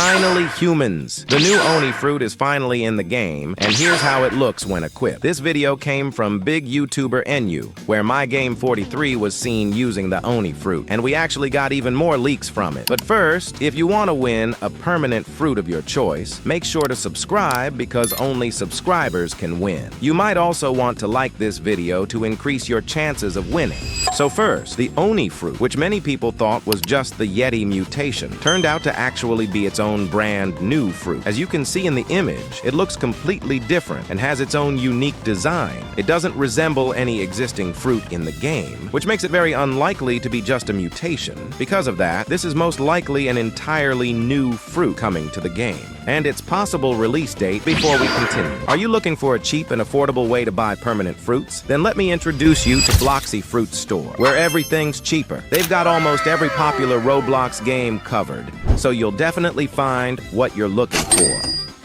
Finally, humans! The new Oni fruit is finally in the game, and here's how it looks when equipped. This video came from big YouTuber NU, where MyGame43 was seen using the Oni fruit, and we actually got even more leaks from it. But first, if you want to win a permanent fruit of your choice, make sure to subscribe because only subscribers can win. You might also want to like this video to increase your chances of winning. So first, the Oni fruit, which many people thought was just the Yeti mutation, turned out to actually be its own brand new fruit. As you can see in the image, it looks completely different and has its own unique design. It doesn't resemble any existing fruit in the game, which makes it very unlikely to be just a mutation. Because of that, this is most likely an entirely new fruit coming to the game, and its possible release date before we continue. Are you looking for a cheap and affordable way to buy permanent fruits? Then let me introduce you to Bloxy Fruit Store, where everything's cheaper. They've got almost every popular Roblox game covered, so you'll definitely find what you're looking for.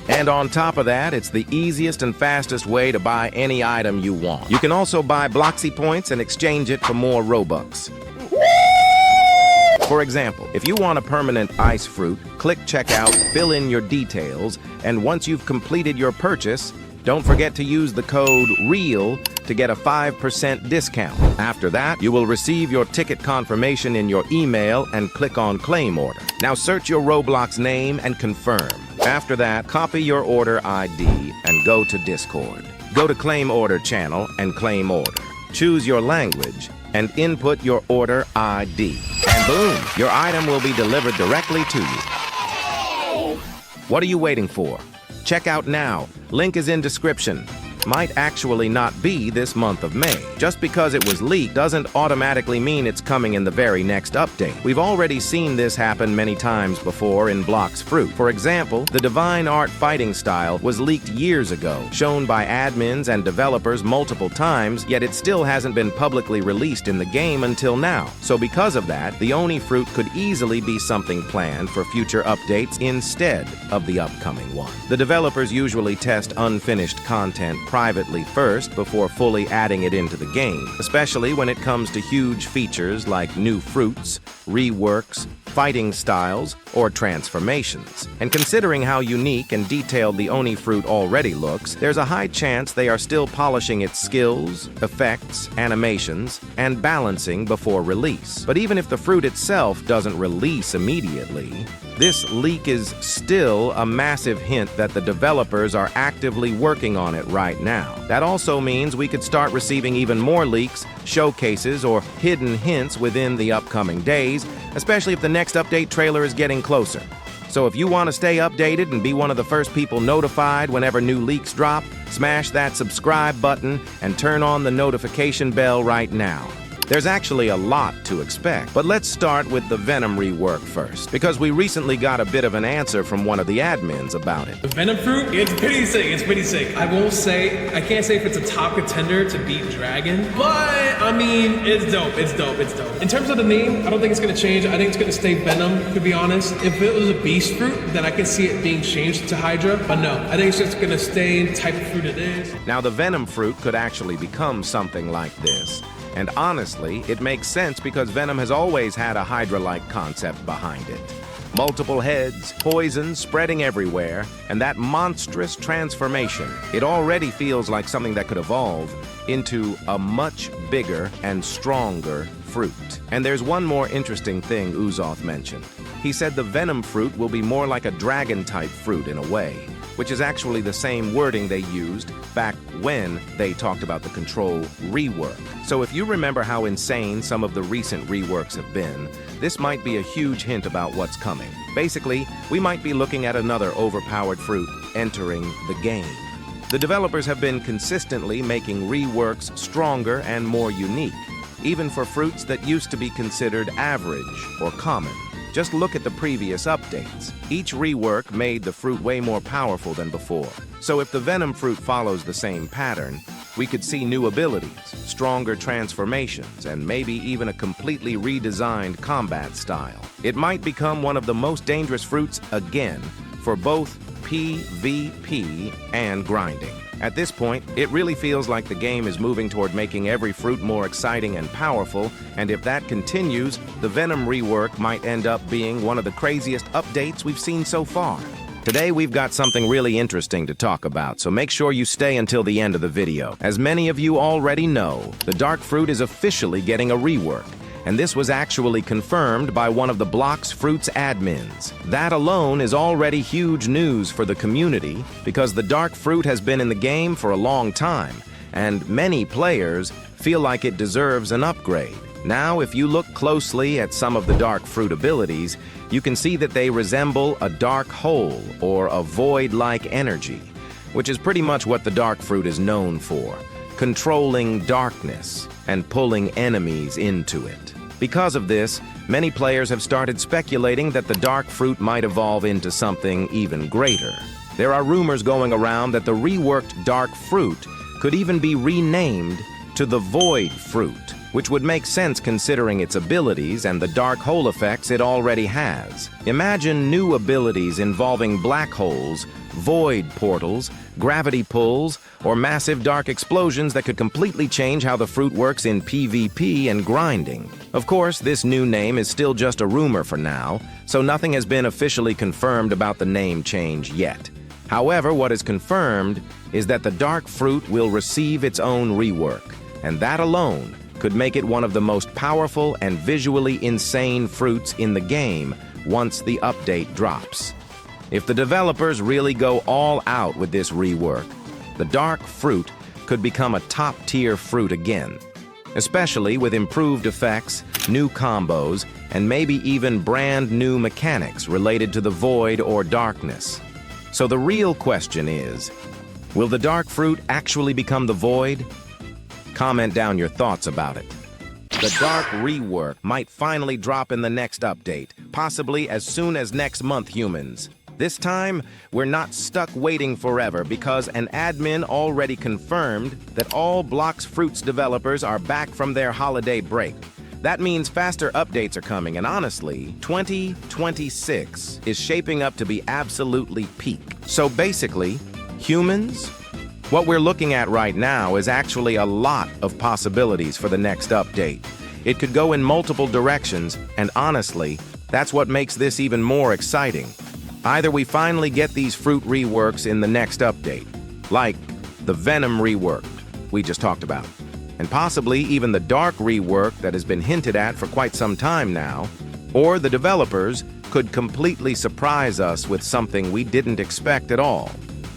And on top of that, it's the easiest and fastest way to buy any item you want. You can also buy Bloxy points and exchange it for more Robux. For example, if you want a permanent ice fruit, click checkout, fill in your details, and once you've completed your purchase, don't forget to use the code REAL to get a 5% discount. After that, you will receive your ticket confirmation in your email and click on Claim Order. Now search your Roblox name and confirm. After that, copy your order ID and go to Discord. Go to Claim Order channel and claim order. Choose your language and input your order ID. And boom, your item will be delivered directly to you. What are you waiting for? Check out now. Link is in description. Might actually not be this month of May. Just because it was leaked doesn't automatically mean it's coming in the very next update. We've already seen this happen many times before in Blox Fruit. For example, the Divine Art fighting style was leaked years ago, shown by admins and developers multiple times, yet it still hasn't been publicly released in the game until now. So because of that, the Oni fruit could easily be something planned for future updates instead of the upcoming one. The developers usually test unfinished content privately first before fully adding it into the game, especially when it comes to huge features like new fruits, reworks, fighting styles, or transformations. And considering how unique and detailed the Oni fruit already looks, there's a high chance they are still polishing its skills, effects, animations, and balancing before release. But even if the fruit itself doesn't release immediately, this leak is still a massive hint that the developers are actively working on it right now. That also means we could start receiving even more leaks, showcases, or hidden hints within the upcoming days, especially if the next update trailer is getting closer. So if you want to stay updated and be one of the first people notified whenever new leaks drop, smash that subscribe button and turn on the notification bell right now. There's actually a lot to expect, but let's start with the Venom rework first, because we recently got a bit of an answer from one of the admins about it. The Venom fruit, it's pretty sick, I won't say, I can't say if it's a top contender to beat Dragon, but I mean, it's dope. In terms of the name, I don't think it's gonna change. I think it's gonna stay Venom, to be honest. If it was a beast fruit, then I could see it being changed to Hydra, but no, I think it's just gonna stay the type of fruit it is. Now the Venom fruit could actually become something like this. And honestly, it makes sense because Venom has always had a Hydra-like concept behind it. Multiple heads, poison spreading everywhere, and that monstrous transformation. It already feels like something that could evolve into a much bigger and stronger fruit. And there's one more interesting thing Uzoth mentioned. He said the Venom fruit will be more like a dragon-type fruit in a way, which is actually the same wording they used back when they talked about the Control rework. So if you remember how insane some of the recent reworks have been, this might be a huge hint about what's coming. Basically, we might be looking at another overpowered fruit entering the game. The developers have been consistently making reworks stronger and more unique, even for fruits that used to be considered average or common. Just look at the previous updates. Each rework made the fruit way more powerful than before. So if the Venom fruit follows the same pattern, we could see new abilities, stronger transformations, and maybe even a completely redesigned combat style. It might become one of the most dangerous fruits again for both PvP and grinding. At this point, it really feels like the game is moving toward making every fruit more exciting and powerful, and if that continues, the Venom rework might end up being one of the craziest updates we've seen so far. Today we've got something really interesting to talk about, so make sure you stay until the end of the video. As many of you already know, the dark fruit is officially getting a rework, and this was actually confirmed by one of the Blox fruit's admins. That alone is already huge news for the community because the dark fruit has been in the game for a long time, and many players feel like it deserves an upgrade. Now, if you look closely at some of the dark fruit abilities, you can see that they resemble a dark hole or a void-like energy, which is pretty much what the dark fruit is known for, controlling darkness and pulling enemies into it. Because of this, many players have started speculating that the dark fruit might evolve into something even greater. There are rumors going around that the reworked dark fruit could even be renamed to the void fruit, which would make sense considering its abilities and the dark hole effects it already has. Imagine new abilities involving black holes, void portals, gravity pulls, or massive dark explosions that could completely change how the fruit works in PvP and grinding. Of course, this new name is still just a rumor for now, so nothing has been officially confirmed about the name change yet. However, what is confirmed is that the dark fruit will receive its own rework, and that alone could make it one of the most powerful and visually insane fruits in the game once the update drops. If the developers really go all out with this rework, the dark fruit could become a top-tier fruit again, especially with improved effects, new combos, and maybe even brand new mechanics related to the void or darkness. So the real question is, will the dark fruit actually become the void? Comment down your thoughts about it. The dark rework might finally drop in the next update, possibly as soon as next month, humans. This time, we're not stuck waiting forever because an admin already confirmed that all Blox Fruits developers are back from their holiday break. That means faster updates are coming, and honestly, 2026 is shaping up to be absolutely peak. So basically, humans, what we're looking at right now is actually a lot of possibilities for the next update. It could go in multiple directions, and honestly, that's what makes this even more exciting. Either we finally get these fruit reworks in the next update, like the Venom rework we just talked about, and possibly even the dark rework that has been hinted at for quite some time now, or the developers could completely surprise us with something we didn't expect at all.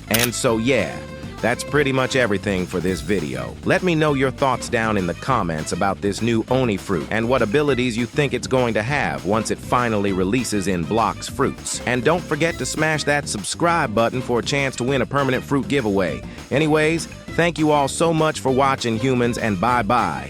And so yeah, that's pretty much everything for this video. Let me know your thoughts down in the comments about this new Oni fruit and what abilities you think it's going to have once it finally releases in Blox Fruits. And don't forget to smash that subscribe button for a chance to win a permanent fruit giveaway. Anyways, thank you all so much for watching, humans, and bye-bye.